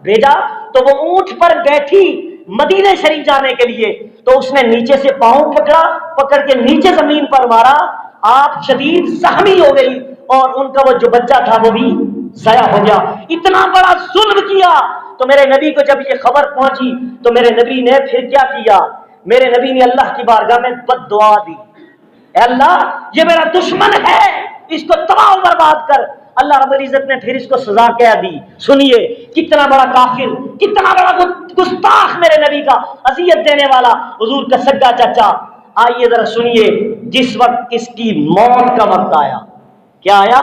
بھیجا تو وہ اونٹ پر بیٹھی مدینے شریف جانے کے لیے، تو اس نے نیچے سے پاؤں پکڑ کے نیچے زمین پر مارا، آپ شدید زخمی ہو گئی اور ان کا وہ جو بچہ تھا وہ بھی ضائع ہو گیا۔ اتنا بڑا ظلم کیا۔ تو میرے نبی کو جب یہ خبر پہنچی تو میرے نبی نے پھر کیا کیا؟ میرے نبی نے اللہ کی بارگاہ میں بد دعا دی، اے اللہ یہ میرا دشمن ہے، اس کو تباہ و برباد کر۔ اللہ رب العزت نے پھر اس کو سزا کیا دی۔ سنیے کتنا بڑا کافر، کتنا بڑا گستاخ میرے نبی کا اذیت دینے والا حضور کا سگا چچا۔ آئیے ذرا سنیے، جس وقت اس کی موت کا وقت آیا، کیا آیا؟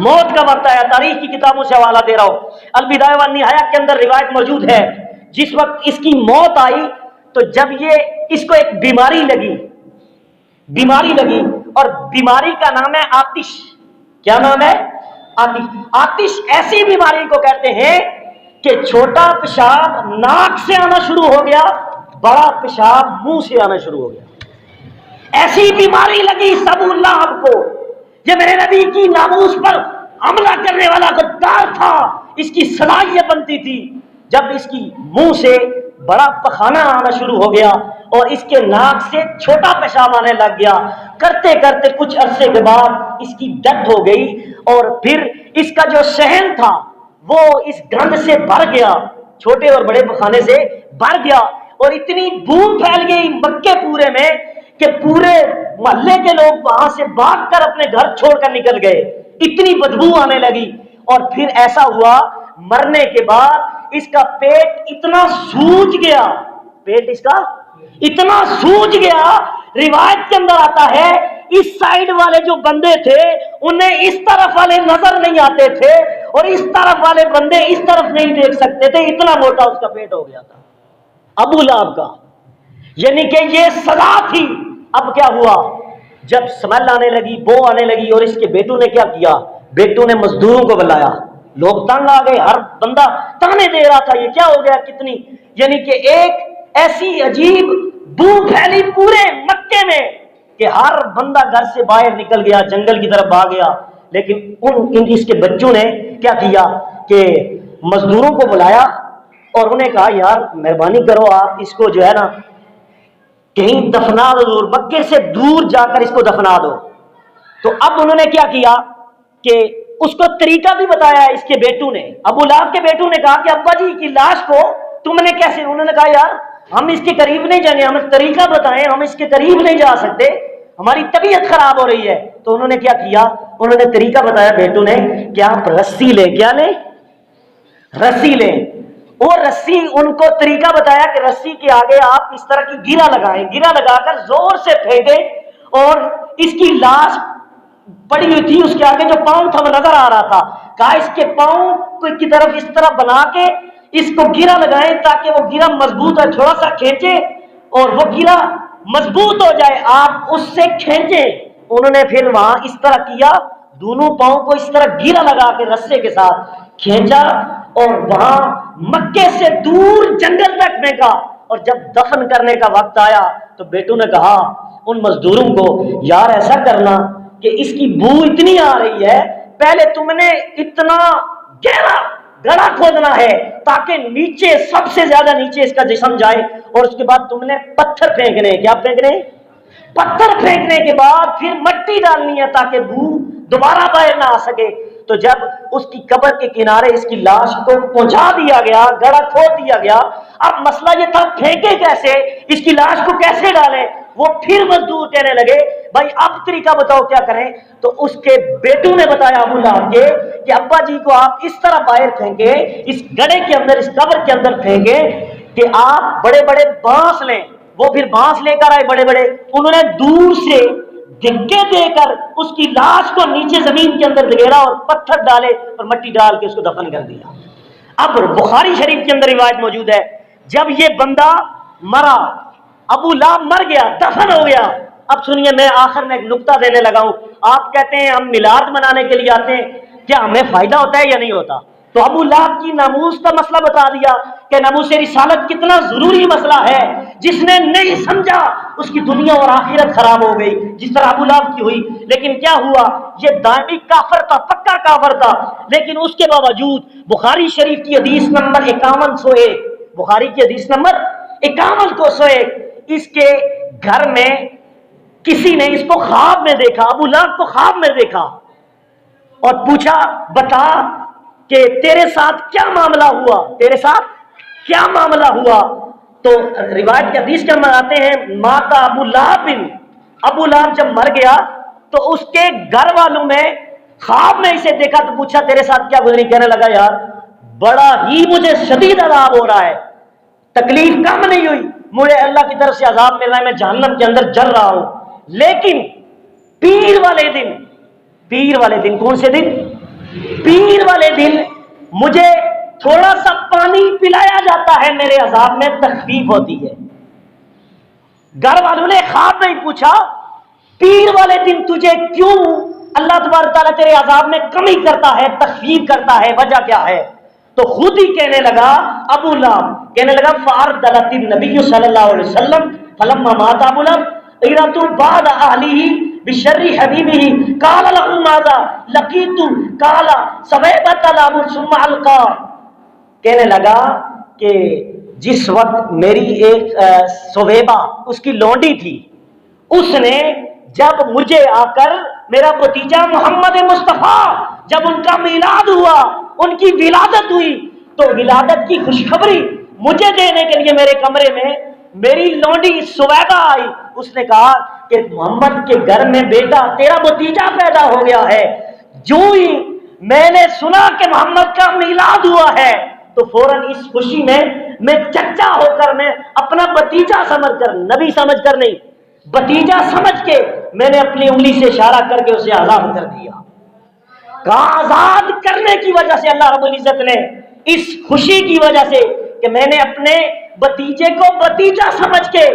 موت کا وقت آیا۔ تاریخ کی کتابوں سے حوالہ دے رہا ہوں، البدایہ والنہایہ کے اندر روایت موجود ہے، جس وقت اس کی موت آئی تو جب یہ اس کو ایک بیماری لگی اور بیماری کا نام ہے آتش۔ کیا نام ہے؟ آتش۔ آتش ایسی بیماری کو کہتے ہیں کہ چھوٹا پیشاب ناک سے آنا شروع ہو گیا، بڑا پیشاب منہ سے آنا شروع ہو گیا۔ ایسی بیماری لگی ابو لہب کو، یہ میرے نبی کی ناموس پر حملہ کرنے والا غدار تھا، اس کی صلاح یہ بنتی تھی جب اس کی منہ سے بڑا پخانہ آنا شروع ہو گیا اور اس کے ناک سے چھوٹا پیشاب آنے لگ گیا، کرتے کرتے کچھ عرصے کے بعد اس کی ڈیتھ ہو گئی، اور پھر اس کا جو صحن تھا وہ اس گند سے بھر گیا، چھوٹے اور بڑے پخانے سے بھر گیا، اور اتنی بو پھیل گئی مکے پورے میں کہ پورے محلے کے لوگ وہاں سے بھاگ کر اپنے گھر چھوڑ کر نکل گئے، اتنی بدبو آنے لگی۔ اور پھر ایسا ہوا مرنے کے بعد اس کا پیٹ اتنا سوج گیا، پیٹ اس کا اتنا سوج گیا، روایت کے اندر آتا ہے اس سائیڈ والے جو بندے تھے انہیں اس طرف والے نظر نہیں آتے تھے اور اس طرف والے بندے اس طرف نہیں دیکھ سکتے تھے، اتنا موٹا اس کا پیٹ ہو گیا تھا ابو لہب کا۔ یعنی کہ یہ سزا تھی۔ اب کیا ہوا؟ جب سمیل آنے لگی، بو آنے لگی، اور اس کے بیٹوں نے کیا کیا؟ بیٹوں نے مزدوروں کو بلایا، لوگ تنگ آ گئے، ہر بندہ تانے دے رہا تھا یہ کیا ہو گیا کتنی، یعنی کہ ایک ایسی عجیب بو پھیلی پورے مکے میں کہ ہر بندہ گھر سے باہر نکل گیا، جنگل کی طرف بھاگ گیا۔ لیکن اس کے بچوں نے کیا کیا کہ مزدوروں کو بلایا اور انہیں کہا یار مہربانی کرو آپ اس کو جو ہے نا کہیں دفنا دو، دور مکے سے دور جا کر اس کو دفنا دو۔ تو اب انہوں نے کیا کیا کہ اس کو طریقہ بھی بتایا اس کے بیٹوں نے، ابو لہب کے بیٹوں نے کہا کہ ابا جی کی لاش کو تم نے کیسے؟ انہوں نے کہا یار ہم اس کے قریب نہیں جائیں گے، ہمیں طریقہ بتائیں، ہم اس کے قریب نہیں جا سکتے، ہماری طبیعت خراب ہو رہی ہے۔ تو انہوں نے کیا کیا؟ انہوں نے طریقہ بتایا بیٹوں نے کہ آپ رسی لیں، کیا لیں؟ رسی لیں۔ وہ رسی ان کو طریقہ بتایا کہ رسی کے آگے آپ اس طرح کی گرہ لگائیں، گرہ لگا کر زور سے پھینکیں، اور اس کی لاش پڑی ہوئی تھی، اس کے آگے جو پاؤں تھا وہ نظر آ رہا تھا، کہا اس کے پاؤں کی طرف اس طرح بنا کے اس کو گرہ لگائیں تاکہ وہ گرہ مضبوط ہے، تھوڑا سا کھینچے اور وہ گرہ مضبوط ہو جائے، آپ اس سے کھینچیں۔ انہوں نے پھر وہاں اس طرح کیا، دونوں پاؤں کو اس طرح گرہ لگا کے رسے کے ساتھ کھینچا اور وہاں مکے سے دور جنگل تک پھینکا، اور جب دفن کرنے کا وقت آیا تو بیٹوں نے کہا ان مزدوروں کو یار ایسا کرنا کہ اس کی بو اتنی آ رہی ہے، پہلے تم نے اتنا گہرا گڑھا کھودنا ہے تاکہ نیچے سب سے زیادہ نیچے اس کا جسم جائے، اور اس کے بعد تم نے پتھر پھینکنے، کیا پھینکنے؟ پتھر پھینکنے کے بعد پھر مٹی ڈالنی ہے تاکہ بو دوبارہ باہر نہ آ سکے۔ تو جب اس کی قبر کے کنارے اس کی لاش کو پہنچا دیا گیا، گڑھا کھود دیا گیا، اب مسئلہ یہ تھا پھینکے کیسے، اس کی لاش کو کیسے ڈالیں؟ وہ پھر مزدور کہنے لگے بھائی اب طریقہ بتاؤ کیا کریں؟ تو اس کے بیٹوں نے بتایا ابو لہب کے کہ ابا جی کو آپ اس طرح باہر پھینکیں، اس گڑھے کے اندر، اس قبر کے اندر پھینکیں کہ آپ بڑے بڑے بانس لیں۔ وہ پھر بانس لے کر آئے بڑے بڑے، انہوں نے دور سے دھکے دے کر اس کی لاش کو نیچے زمین کے اندر دھکیلا اور پتھر ڈالے اور مٹی ڈال کے اس کو دفن کر دیا۔ اب بخاری شریف کے اندر روایت موجود ہے جب یہ بندہ مرا، ابو لہب مر گیا، دفن ہو گیا۔ اب سنیے میں آخر میں ایک نقطہ دینے لگا ہوں، آپ کہتے ہیں ہم میلاد منانے کے لیے آتے ہیں، کیا ہمیں فائدہ ہوتا ہے یا نہیں ہوتا؟ تو ابو لہب کی ناموس کا مسئلہ بتا دیا کہ ناموس رسالت کتنا ضروری مسئلہ ہے جس نے نہیں سمجھا اس کی دنیا اور آخرت خراب ہو گئی، جس طرح ابو لہب کی ہوئی۔ لیکن کیا ہوا، یہ دائمی کافر تھا، پکا کافر تھا، لیکن اس کے باوجود بخاری شریف کی حدیث نمبر 5101، بخاری کی حدیث نمبر 5101، اس کے گھر میں کسی نے اس کو خواب میں دیکھا، ابو لہب کو خواب میں دیکھا اور پوچھا بتا کہ تیرے ساتھ کیا معاملہ ہوا، تیرے ساتھ کیا معاملہ ہوا؟ تو روایت کے حدیث کے اندر آتے ہیں ماتا ابو لہب، ابو لہب جب مر گیا تو اس کے گھر والوں میں خواب میں اسے دیکھا تو پوچھا تیرے ساتھ کیا گزری؟ کہنے لگا یار بڑا ہی مجھے شدید عذاب ہو رہا ہے، تکلیف کم نہیں ہوئی، مجھے اللہ کی طرف سے عذاب مل رہا ہے، میں جہنم کے اندر جل رہا ہوں۔ لیکن پیر والے دن، پیر والے دن، کون سے دن؟ پیر والے دن مجھے تھوڑا سا پانی پلایا جاتا ہے، میرے عذاب میں تخفیف ہوتی ہے۔ گھر والوں نے خواب میں پوچھا پیر والے دن تجھے کیوں اللہ تبارک تعالیٰ تیرے عذاب میں کمی کرتا ہے، تخفیف کرتا ہے، وجہ کیا ہے؟ تو خود ہی کہنے لگا ابو لہب، کہنے لگا فاردلت النبی صلی اللہ علیہ وسلم فلما مات ابو لہب ایرۃ بعد اہلہ بشر حبیبہ قال له ماذا لقیت قال سویبۃ لہب ثم القا، کہنے لگا کہ جس وقت میری ایک سویبہ اس کی لونڈی تھی، اس نے جب مجھے آ کر میرا بھتیجا محمد مصطفیٰ جب ان کا میلاد ہوا، ان کی ولادت ہوئی، تو ولادت کی خوشخبری مجھے دینے کے لیے میرے کمرے میں میری لونڈی سویبہ آئی، اس نے کہا کہ محمد کے گھر میں بیٹا تیرا بھتیجا پیدا ہو گیا ہے۔ جو ہی میں نے سنا کہ محمد کا میلاد ہوا ہے تو فوراً اس خوشی میں چچا ہو کر، میں اپنا بھتیجا سمجھ کر، نبی سمجھ کر نہیں، بھتیجا سمجھ کے میں نے اپنی انگلی سے اشارہ کر کے اسے آزاد کر دیا۔ کہاں آزاد کرنے کی وجہ سے اللہ رب العزت نے اس خوشی کی وجہ سے کہ میں نے اپنے بھتیجے کو بھتیجا سمجھ کے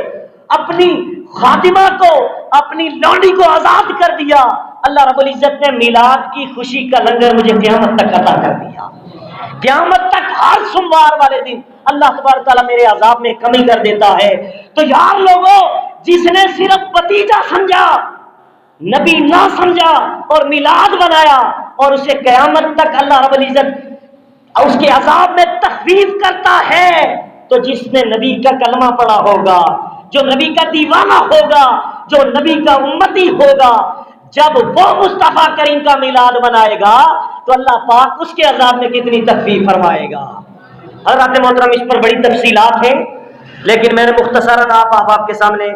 اپنی خادمہ کو، اپنی لونڈی کو آزاد کر دیا، اللہ رب العزت نے میلاد کی خوشی کا لنگر مجھے قیامت تک عطا کر دیا۔ قیامت تک ہر سوموار والے دن اللہ تبارک تعالیٰ میرے عذاب میں کمی کر دیتا ہے۔ تو یار لوگوں، جس نے صرف بھتیجا سمجھا، نبی نہ سمجھا اور میلاد بنایا، اور اسے قیامت تک اللہ رب العزت اس کے عذاب میں تخفیف کرتا ہے، تو جس نے نبی کا کلمہ پڑھا ہوگا، جو نبی کا دیوانہ ہوگا، جو نبی کا امتی ہوگا، جب وہ مصطفیٰ کریم کا میلاد منائے گا تو اللہ پاک اس کے عذاب میں کتنی تخفیف فرمائے گا۔ حضرات محترم، اس پر بڑی تفصیلات ہیں، لیکن میں نے مختصراً آپ کے سامنے